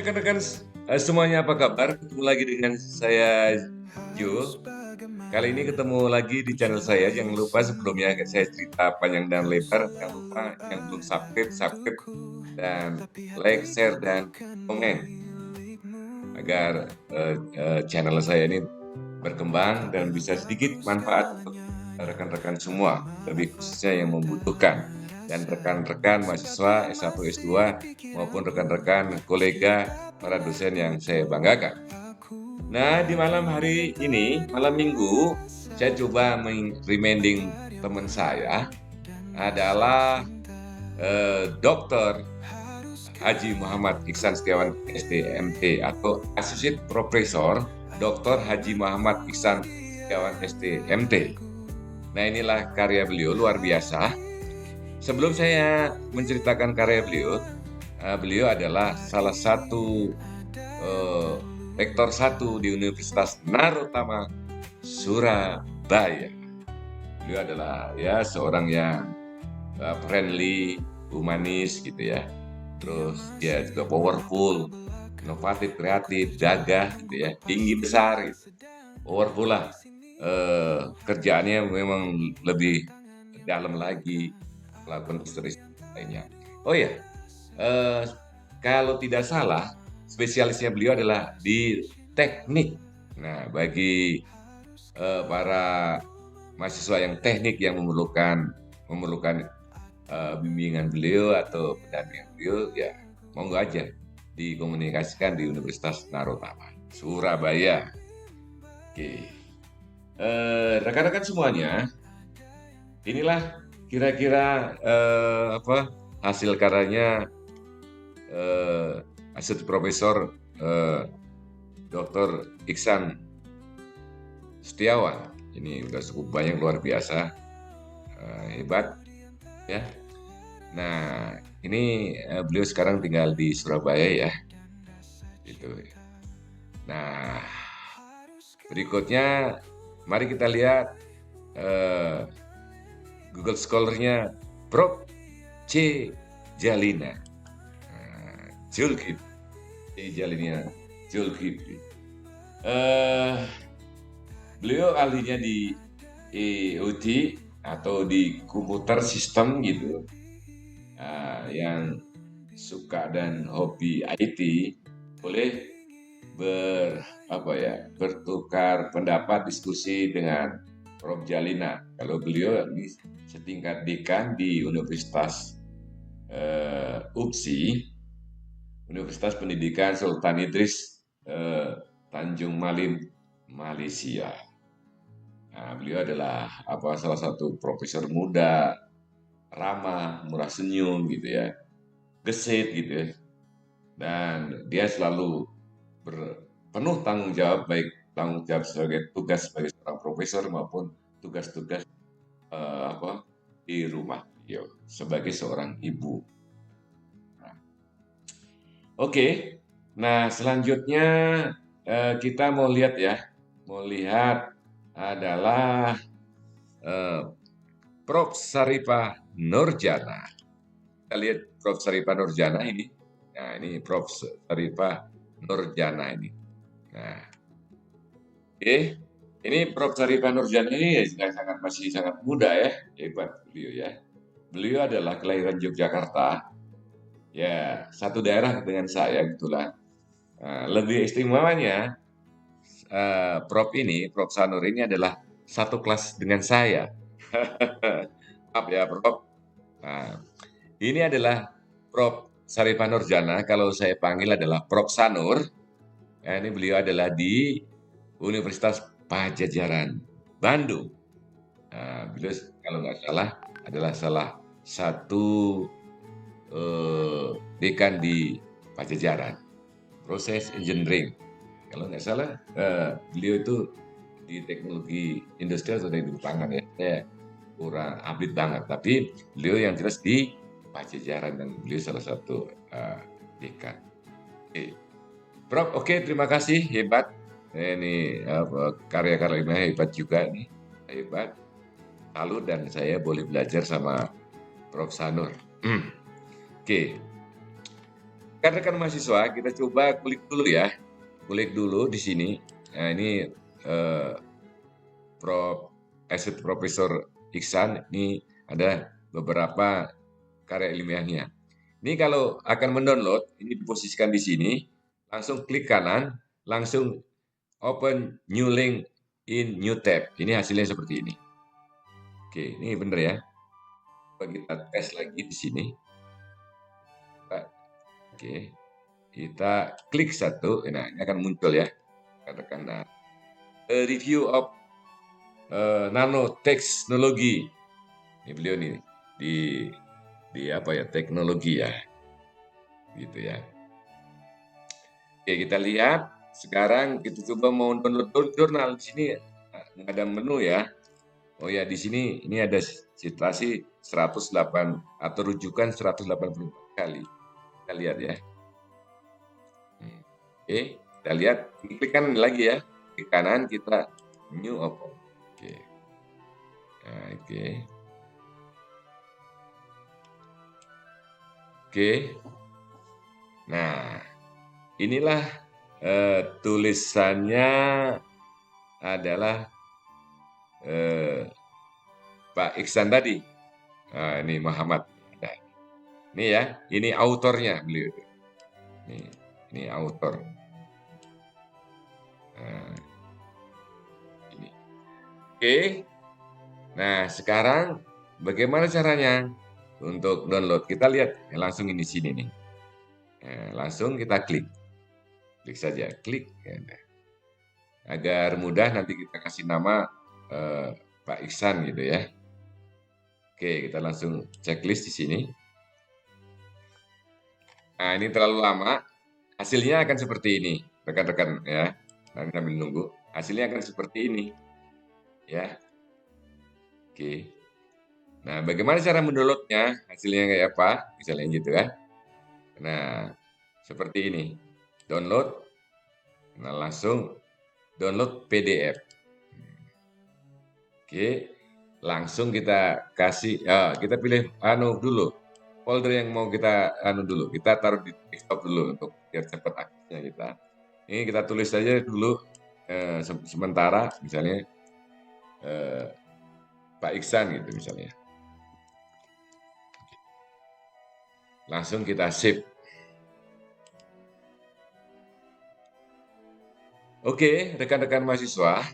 rekan-rekan semuanya apa kabar? Ketemu lagi dengan saya Jo. Kali ini ketemu lagi di channel saya. Jangan lupa sebelumnya saya cerita panjang dan lebar. Jangan lupa yang belum subscribe, subscribe dan like, share dan komen agar channel saya ini berkembang dan bisa sedikit manfaat untuk rekan-rekan semua, lebih khususnya yang membutuhkan dan rekan-rekan mahasiswa S1, S2 maupun rekan-rekan kolega para dosen yang saya banggakan. Nah, di malam hari ini, malam Minggu, saya coba reminding teman saya adalah Dr. Haji Muhammad Iksan Setiawan STMT atau Associate Professor Dr. Haji Muhammad Iksan Setiawan STMT. Nah, inilah karya beliau luar biasa. Sebelum saya menceritakan karya beliau, beliau adalah salah satu rektor 1 di Universitas Narotama Surabaya. Beliau adalah ya seorang yang friendly, humanis gitu ya. Terus dia juga powerful, inovatif, kreatif, gagah gitu ya, tinggi besar gitu. Powerful lah. Kerjaannya memang lebih dalam lagi melakukan studi lainnya. Oh ya, kalau tidak salah spesialisnya beliau adalah di teknik. Nah, bagi para mahasiswa yang teknik yang memerlukan bimbingan beliau atau pendampingan beliau, ya monggo aja dikomunikasikan di Universitas Narotama Surabaya. Oke, rekan-rekan semuanya, inilah kira-kira hasil karyanya Asosiat Profesor Dr. Iksan Setiawan. Ini udah cukup banyak, luar biasa, hebat ya. Nah, ini beliau sekarang tinggal di Surabaya ya. Gitu. Nah, berikutnya mari kita lihat Google Scholar-nya Prof. C. Jalina. Zulkifli. C. Jalina Zulkifli. Beliau ahlinya di IoT atau di komputer sistem gitu. Yang suka dan hobi IT boleh bertukar pendapat, diskusi dengan Prof. Jalina. Kalau beliau setingkat dekan di Universitas UPSI, Universitas Pendidikan Sultan Idris Tanjung Malim, Malaysia. Nah, beliau adalah salah satu profesor muda, ramah, murah senyum gitu ya, gesit gitu ya, dan dia selalu penuh tanggung jawab, baik tanggung jawab sebagai tugas sebagai seorang profesor maupun tugas-tugas di rumah beliau sebagai seorang ibu. Oke, nah selanjutnya kita mau lihat adalah Prof. Saripah Nurjana. Kita lihat Prof. Saripah Nurjana ini. Nah, ini Prof. Saripah Nurjana ini. Nah, oke. Ini Prof. Saripah Nurjana ini masih sangat muda ya, hebat beliau ya. Beliau adalah kelahiran Yogyakarta, ya satu daerah dengan saya gitulah. Lebih istimewanya Prof. Sanur ini adalah satu kelas dengan saya. Maaf ya Prof. Nah, ini adalah Prof. Saripah Nurjana, kalau saya panggil adalah Prof. Sanur. Ya, ini beliau adalah di Universitas Pajajaran, Bandung. Nah, beliau kalau nggak salah adalah salah satu dekan di Pajajaran, proses engineering. Kalau nggak salah beliau itu di teknologi industrial atau teknologi pangan ya. Saya kurang update banget, tapi beliau yang jelas di Pajajaran dan beliau salah satu dekan. Prof, oke, terima kasih, hebat. Ini karya-karyanya hebat juga nih, hebat. Salut, dan saya boleh belajar sama Prof. Sanur. Oke. rekan-rekan mahasiswa, kita coba klik dulu ya. Klik dulu di sini. Nah, ini eh, Profesor Iksan, ini ada beberapa karya ilmiahnya. Ini kalau akan mendownload, ini diposisikan di sini, langsung klik kanan, langsung open new link in new tab. Ini hasilnya seperti ini. Oke, ini benar ya. Coba kita tes lagi di sini. Oke, kita klik satu, nah ini akan muncul ya. Katakan review of nanoteknologi. Ini beliau nih di apa ya, teknologi ya, gitu ya. Oke, kita lihat sekarang kita coba mau download jurnal. Di sini ada menu ya. Oh ya, di sini ini ada citasi 108 atau rujukan 184 kali. Kita lihat ya. Oke, kita lihat, klik kanan lagi ya. Klik kanan, kita new open. Oke. Nah, oke. Oke. Nah, inilah tulisannya adalah Pak Iksan tadi. Nah, ini Muhammad. Nah, ini ya, ini autornya beliau. Ini autor. Nah, ini. Oke. Nah, sekarang bagaimana caranya untuk download? Kita lihat langsung ini sini nih. Nah, langsung kita klik. Klik saja, klik. Agar mudah nanti kita kasih nama Pak Iksan gitu ya. Oke, kita langsung checklist di sini. Nah, ini terlalu lama. Hasilnya akan seperti ini, rekan-rekan ya. Nanti sambil nunggu. Hasilnya akan seperti ini, ya. Oke. Nah, bagaimana cara mendownloadnya? Hasilnya kayak apa? Misalnya gitu kan. Nah, seperti ini. Download. Nah, langsung download PDF. Oke. Langsung kita kasih, kita pilih dulu. Folder yang mau kita dulu. Kita taruh di desktop dulu untuk biar cepat aksesnya kita. Ini kita tulis saja dulu sementara misalnya Pak Iksan gitu misalnya. Langsung kita save. Oke, rekan-rekan mahasiswa,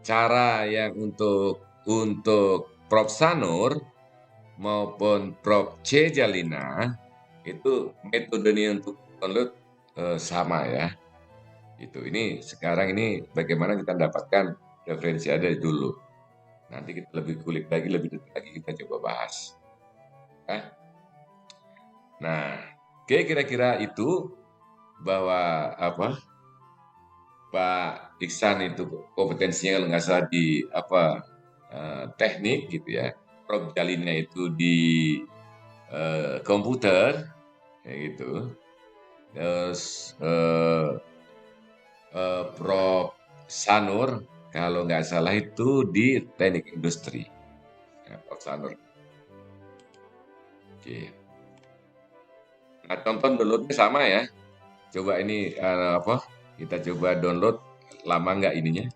cara yang untuk Prof Sanur maupun Prof C Jalina itu metodenya untuk download sama ya. Ini sekarang ini bagaimana kita dapatkan referensi ada dulu. Nanti kita lebih kulik lagi, lebih detail lagi kita coba bahas. Nah, oke, kira-kira itu bahwa Pak Iksan itu kompetensinya kalau nggak salah di teknik gitu ya. Prof Jalina itu di komputer, kayak gitu. Terus Prof Sanur kalau nggak salah itu di teknik industri. Ya, Prof Sanur. Oke. Nah, tonton downloadnya sama ya. Coba ini kita coba download, lama nggak ininya?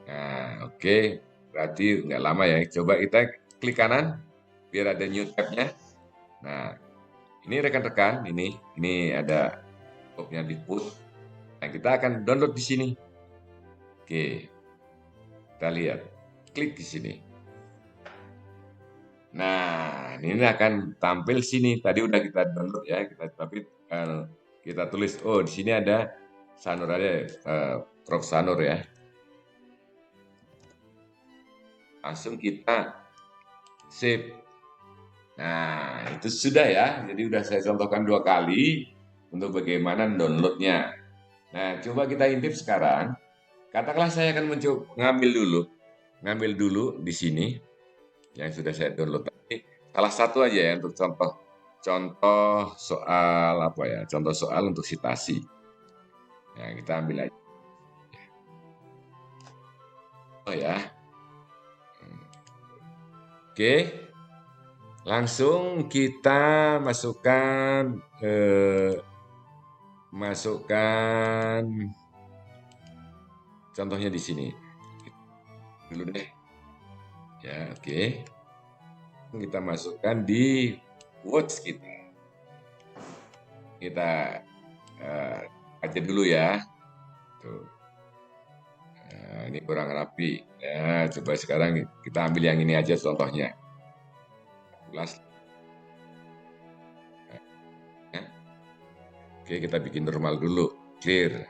Nah, oke. Berarti nggak lama ya. Coba kita klik kanan, biar ada new tab-nya. Nah, ini rekan-rekan, ini ada tab-nya di put. Nah, kita akan download di sini. Oke, kita lihat. Klik di sini. Nah, ini akan tampil sini. Tadi udah kita download ya, tapi kita tulis. Oh, di sini ada Sanur ada Prof Sanur ya. Langsung kita save. Nah, itu sudah ya. Jadi udah saya contohkan 2 kali untuk bagaimana downloadnya. Nah, coba kita intip sekarang. Katakanlah saya akan ngambil dulu di sini yang sudah saya download tadi. Salah satu aja ya untuk contoh soal Contoh soal untuk sitasi. Nah, kita ambil aja. Oh ya. Oke, langsung kita masukkan contohnya di sini dulu deh. Ya, oke. Kita masukkan di Words kita. Kita aja dulu ya. Tuh. Nah, ini kurang rapi. Ya, coba sekarang kita ambil yang ini aja contohnya. Plus. Ya. Oke, kita bikin normal dulu. Clear.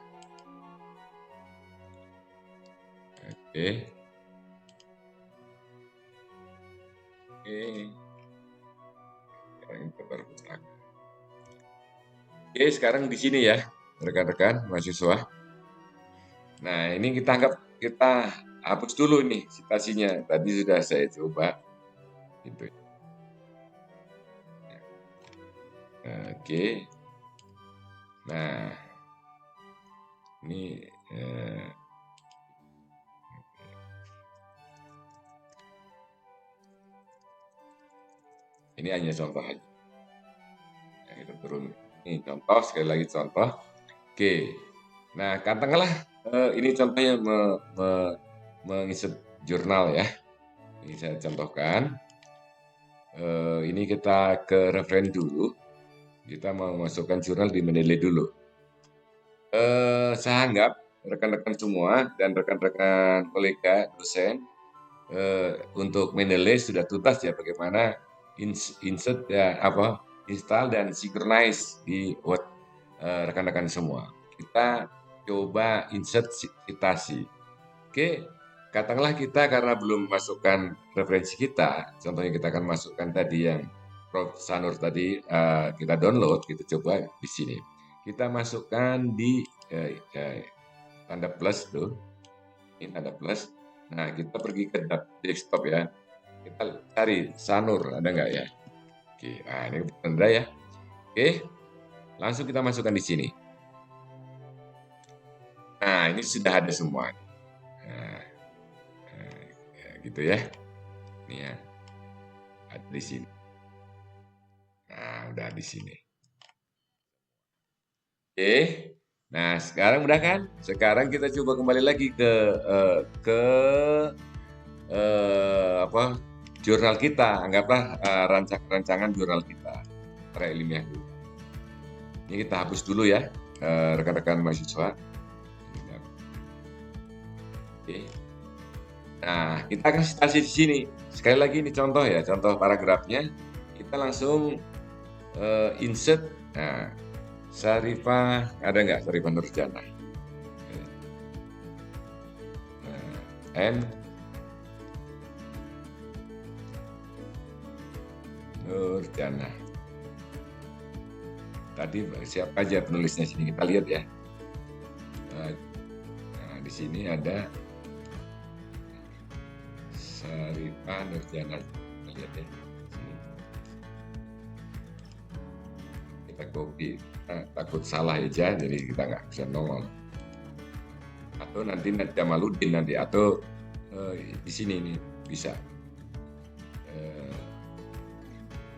Oke. Oke. Sekarang kita baru putar. Oke, sekarang di sini ya, rekan-rekan mahasiswa. Nah, ini kita hapus dulu nih citasinya. Tadi sudah saya coba. Gitu. Oke. Nah, ini hanya contoh aja. Nah, kita turun. Ini contoh, sekali lagi contoh. Oke. Nah, katakanlah ini contohnya menginsert jurnal ya. Ini saya contohkan. Ini kita ke referen dulu. Kita mau masukkan jurnal di Mendeley dulu. Saya anggap rekan-rekan semua dan rekan-rekan kolega dosen untuk Mendeley sudah tuntas ya bagaimana insert ya install dan synchronize di Word rekan-rekan semua. Kita coba insert citasi. Oke, katakanlah kita karena belum masukkan referensi kita, contohnya kita akan masukkan tadi yang Prof. Sanur tadi kita download, kita coba di sini. Kita masukkan di tanda plus tuh, ini tanda plus. Nah, kita pergi ke desktop ya. Kita cari Sanur, ada nggak ya? Oke, nah ini ada ya. Oke, langsung kita masukkan di sini. Nah, ini sudah ada semua. Nah, ya, gitu ya. Ini ya. Ada di sini. Nah, udah di sini. Oke. Nah, sekarang udah kan? Sekarang kita coba kembali lagi ke jurnal kita. Anggaplah rancangan jurnal kita. Karya ilmiah dulu. Ini kita hapus dulu ya, rekan-rekan mahasiswa. Oke. Nah, kita akan citasi di sini. Sekali lagi ini contoh ya, contoh paragrafnya. Kita langsung insert. Nah, Syarifah, ada nggak Syarifah Nurjana? N Nurjana. Tadi siapa aja penulisnya sini kita lihat ya. Nah, di sini ada Syarifah Nurjana. Kita lihat ya. Sini. Kita copy. Takut salah aja, jadi kita nggak bisa nongol. Atau nanti Jamaluddin nanti atau di sini ini bisa.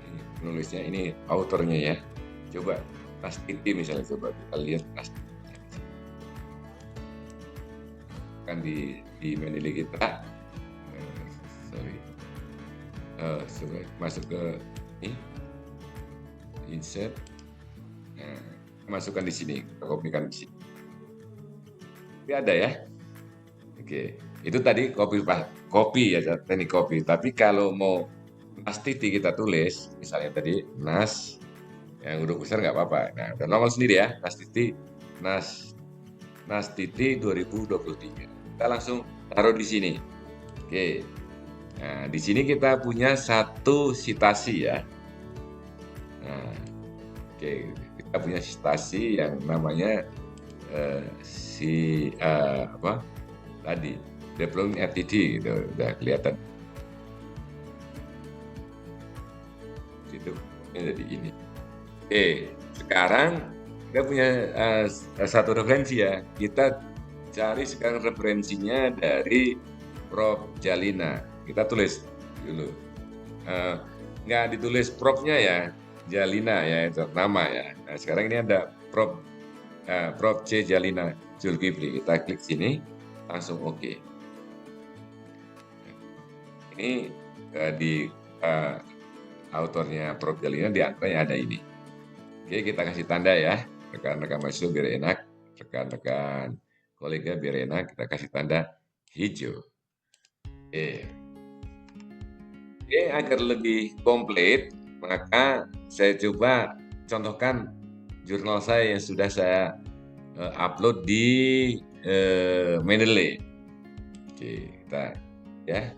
Ini penulisnya ini autornya ya. Coba Nastiti misalnya, coba kita lihat Nastiti. Kan di Mendeley kita, masuk ke ini, insert. Nah, masukkan di sini, kita kopikan di sini. Tapi ada ya. Oke, itu tadi kopi ya, teknik kopi. Tapi kalau mau Nastiti kita tulis, misalnya tadi Nas, yang huruf besar nggak apa-apa. Nah, udah nongol sendiri ya, Nastiti 2023. Kita langsung taruh di sini. Oke. Nah, di sini kita punya satu citasi ya. Nah, oke, kita punya citasi yang namanya tadi deployment RTD gitu, udah kelihatan. Itu jadi ini. Oke, sekarang kita punya satu referensi ya. Kita cari sekarang referensinya dari Prof. Jalina. Kita tulis dulu. eh, nggak ditulis Profnya ya, Jalina ya, itu nama ya. Nah, sekarang ini ada Prof C Jalina Zulkifli. Kita klik sini, langsung oke. Ini di autornya Prof Jalina, di antaranya ada ini. Oke, kita kasih tanda ya, rekan-rekan mahasiswa biar enak, rekan-rekan kolega biar enak, kita kasih tanda hijau. Oke. Oke, agar lebih komplit, maka saya coba contohkan jurnal saya yang sudah saya upload di Mendeley. Oke, kita ya,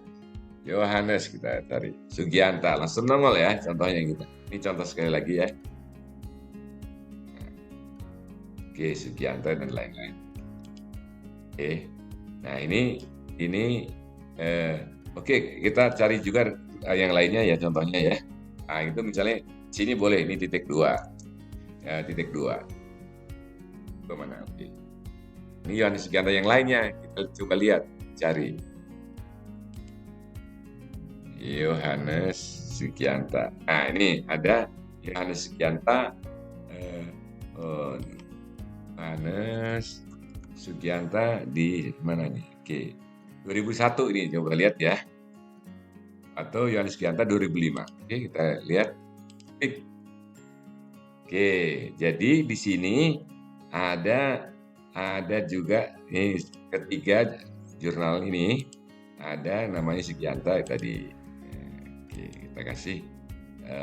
Yohanes kita cari, Sugianta, langsung nongol ya contohnya kita. Ini contoh sekali lagi ya. Oke, Sugianta dan lain-lain. Oke, nah ini oke, kita cari juga yang lainnya ya, contohnya ya. Nah itu misalnya sini boleh, ini titik 2 ya, titik 2 kemana? Oke, ini Yohanes Sugianta yang lainnya, kita coba lihat, cari Yohanes Sugianta. Nah ini ada Yohanes Sugianta, Yohanes Sugianta di mana nih? Oke, 2001 ini coba lihat ya. Atau Yohanes Sugianta 2005. Oke, kita lihat. Oke, jadi di sini ada juga ini ketiga jurnal ini ada namanya Sugianta tadi. Oke, kita kasih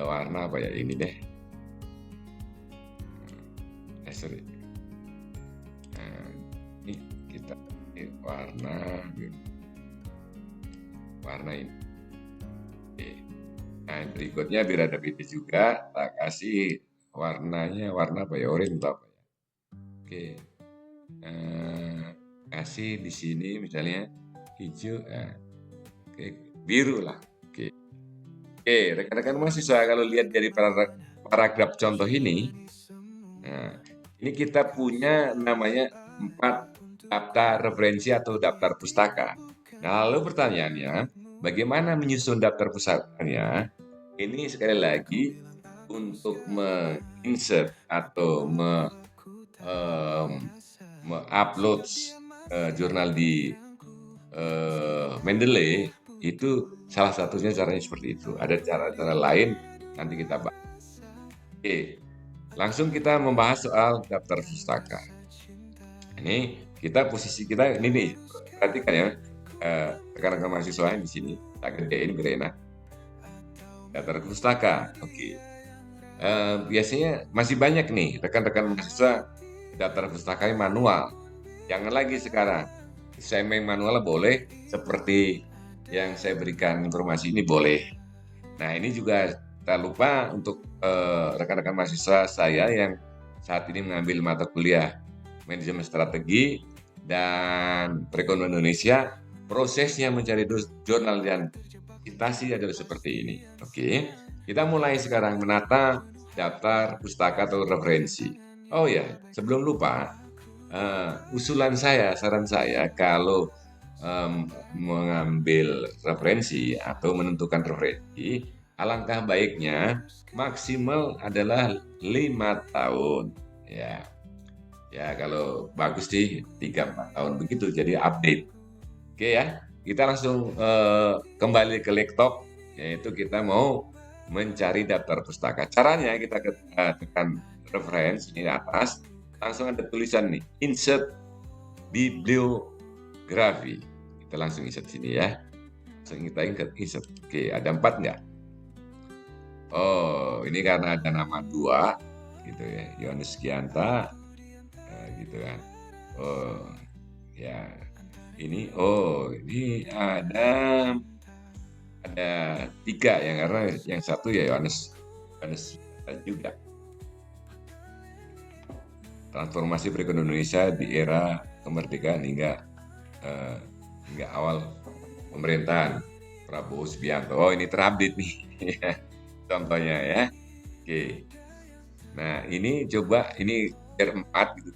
warna apa ya ini deh. Sorry. Nah, ini kita warna ini. Oke. Nah, berikutnya biar ada beda juga, kita kasih warnanya warna apa ya, oranye atau apa ya. Oke. Kasih di sini misalnya hijau, oke, biru lah. Oke. Oke, rekan-rekan mahasiswa kalau lihat dari paragraf contoh ini, nah, ini kita punya namanya 4 daftar referensi atau daftar pustaka. Nah, lalu pertanyaannya, bagaimana menyusun daftar pustakanya? Ini sekali lagi untuk menginsert atau upload jurnal di Mendeley itu salah satunya caranya seperti itu. Ada cara-cara lain nanti kita bahas. Oke, langsung kita membahas soal daftar pustaka. Ini posisi kita ini nih, perhatikan ya, rekan-rekan mahasiswa di sini, tak gedein biar enak. Daftar pustaka, oke. Biasanya masih banyak nih rekan-rekan mahasiswa daftar pustaka manual. Jangan lagi sekarang, main manual boleh, seperti yang saya berikan informasi ini boleh. Nah ini juga tak lupa untuk rekan-rekan mahasiswa saya yang saat ini mengambil mata kuliah manajemen strategi dan perekonomian Indonesia, prosesnya mencari jurnal dan citasi adalah seperti ini. Oke, kita mulai sekarang menata daftar pustaka atau referensi. Oh ya, sebelum lupa, usulan saya, saran saya, kalau mengambil referensi atau menentukan referensi, alangkah baiknya maksimal adalah 5 tahun. Ya kalau bagus sih 3-4 tahun begitu, jadi update. Oke ya, kita langsung kembali ke laptop, yaitu kita mau mencari daftar pustaka. Caranya kita tekan reference di atas, langsung ada tulisan nih, insert bibliografi. Kita langsung insert sini ya. Langsung kita insert. Oke, ada 4 nggak? Oh, ini karena ada nama 2 gitu ya, Yohanes Sugianta gitu kan. Oh, ya. Ini ada 3 yang, karena yang satu ya Yohanes juga. Transformasi perekonomian Indonesia di era kemerdekaan hingga awal pemerintahan Prabowo Subianto. Oh ini terupdate nih contohnya ya. Oke. Nah ini coba ini R4 gitu,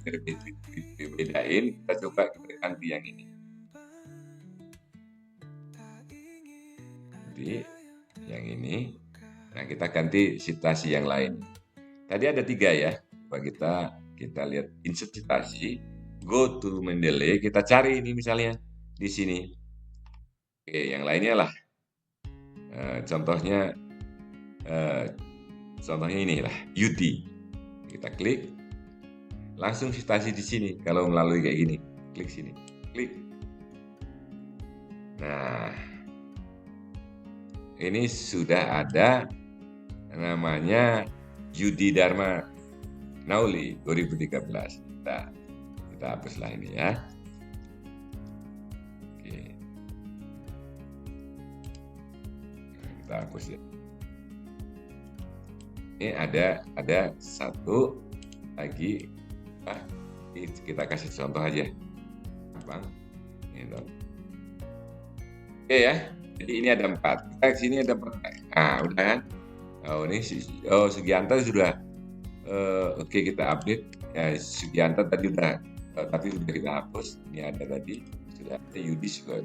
dibedain, kita coba ganti yang ini. Jadi yang ini. Nah, kita ganti citasi yang lain. Tadi ada 3 ya. Coba kita lihat insert citasi, go to Mendeley, kita cari ini misalnya di sini. Oke, yang lainnya lah. Contohnya inilah UD. Kita klik, langsung citasi di sini. Kalau melalui kayak gini, klik sini, klik. Nah, ini sudah ada namanya Yudi Dharma Nauli 2013. Kita hapuslah ini ya. Oke. Kita hapus ya. Ini ada satu lagi. Kita kasih contoh aja. Bang. Ini. Oke ya. Jadi ini ada 4. Kita sini ada 4. Nah, udah kan? Oh, ini Sugianto sudah oke, kita update. Ya, Sugianto tadi udah tapi sudah kita hapus. Ini ada tadi sudah ada Yudis juga.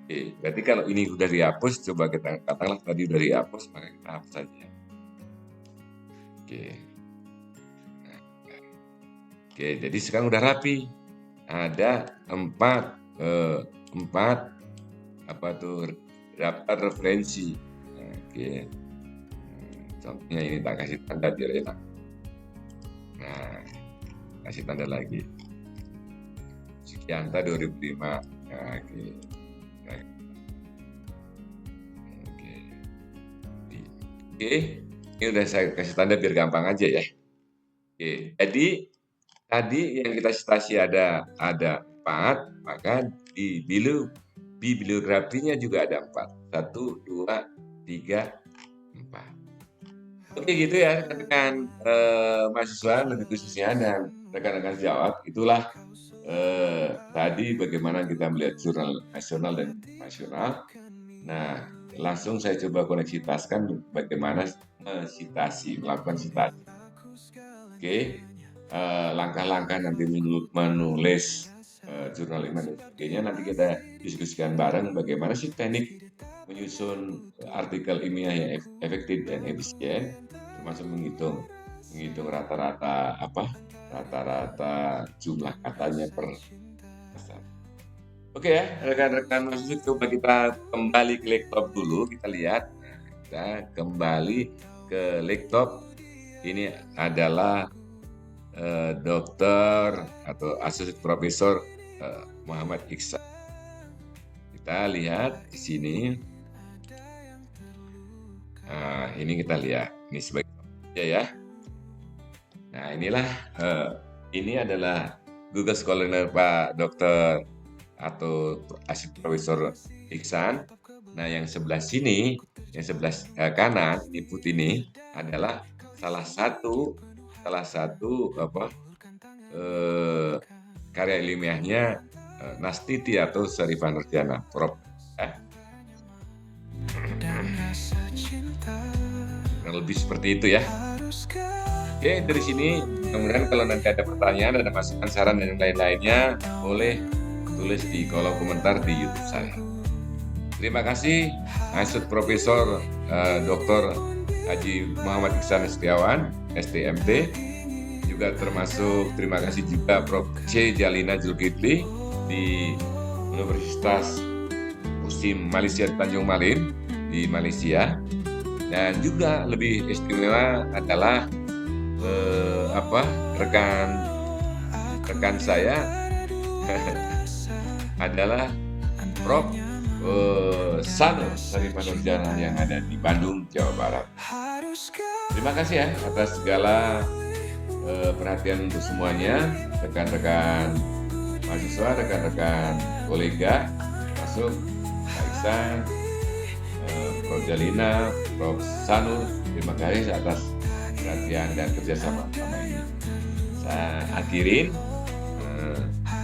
Oke, berarti kalau ini sudah dihapus, coba kita katakanlah tadi sudah dihapus, maka kita hapus saja. Oke. Nah, oke, jadi sekarang udah rapi. Ada 4 apa tuh daftar referensi. Oke. Contohnya ini tak kasih tanda biar enak. Nah, kasih tanda lagi. Sugianta 2005. Nah, oke. Oke, ini udah saya kasih tanda biar gampang aja ya. Oke, jadi tadi yang kita citasi ada 4, maka di bibliografinya juga ada 4. 1, 2, 3, 4. Oke gitu ya rekan-rekan mahasiswa lebih khususnya dan rekan-rekan sejawat. Itulah tadi bagaimana kita melihat jurnal nasional dan internasional. Nah, langsung saya coba koneksitaskan bagaimana melakukan citasi. Oke, langkah-langkah nanti menulis jurnal ilmiah dan sebagainya nanti kita diskusikan bareng bagaimana sih teknik menyusun artikel ilmiah yang efektif dan efisien, termasuk menghitung rata-rata jumlah katanya per pasal. Oke ya, rekan-rekan mahasiswa, coba kita kembali ke laptop dulu, kita lihat. Kita kembali ke laptop. Ini adalah dokter atau associate profesor Muhammad Iksan. Kita lihat di sini. Nah, ini kita lihat. Ini sebagai ya. Nah, inilah ini adalah Google Scholar Pak Dokter atau associate profesor Iksan. Nah, yang sebelah sini, yang sebelah kanan, input ini adalah salah satu karya ilmiahnya Nastiti atau Syarifah Nurjana, Prof. Lebih seperti itu ya. Oke, dari sini mudah-mudahan kalau nanti ada pertanyaan, ada masukan, saran dan lain-lainnya, boleh tulis di kolom komentar di YouTube saya. Terima kasih, Associate Profesor Dr. Haji Muhammad Iksan Setiawan, STMT. Juga termasuk terima kasih juga Prof. C. Jalina Zulkifli di Universitas Muslim Malaysia Tanjung Malim di Malaysia. Dan juga lebih istimewa adalah rekan saya adalah Prof. Sanur Syarifah Nurjana yang ada di Bandung, Jawa Barat. Terima kasih ya atas segala perhatian untuk semuanya, rekan-rekan mahasiswa, rekan-rekan kolega, masuk Pak Iksan, Prof. Jalina, Prof. Sanur. Terima kasih atas perhatian dan kerjasama ini. Saya akhirin.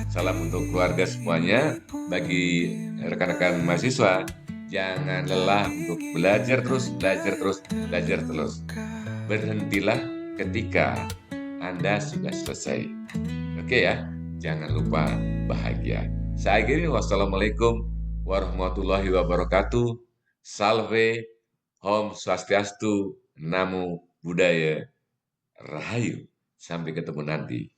Salam untuk keluarga semuanya. Bagi rekan-rekan mahasiswa, jangan lelah untuk belajar terus. Berhentilah ketika Anda sudah selesai. Oke ya, jangan lupa bahagia. Saya akhiri, wassalamualaikum warahmatullahi wabarakatuh. Salve Om Swastiastu, Namo Buddhaya, Rahayu. Sampai ketemu nanti.